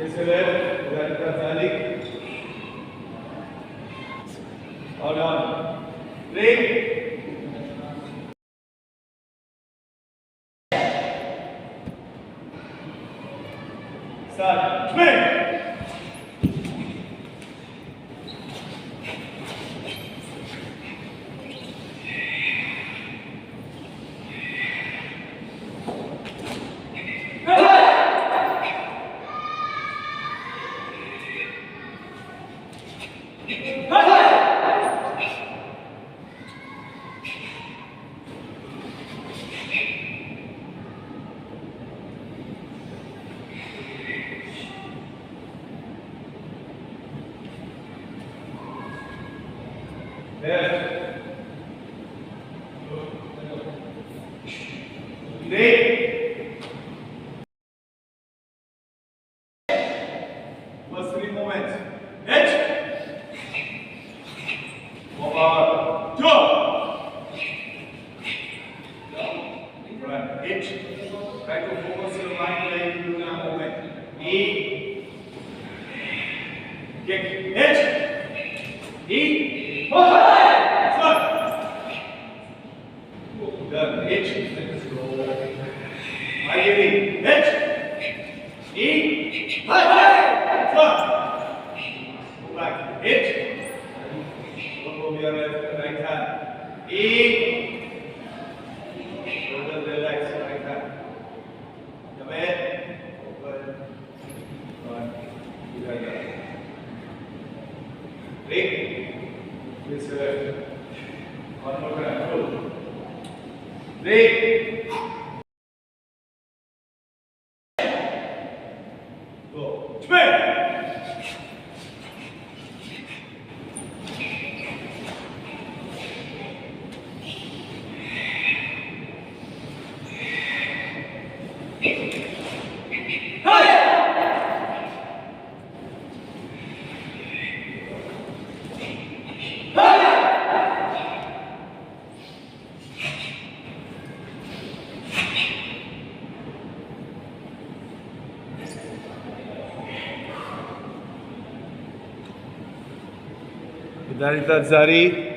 Mesela özellikle terlik. Hold on. Three. Start. Swing. Left. Three. First three movements. Edge. Over. Two. Right. Edge. Try to focus your mind like you do that movement. E. Kick. Edge. E. Done. H. Maiayaiam. H. E. Stop. Go back. H. Don't go your left, right hand. E. Shoulders relax, right hand. Come in. Open. One. Together. Three. This way. One more time. Two. Three. Go. Spin. Dari Zari.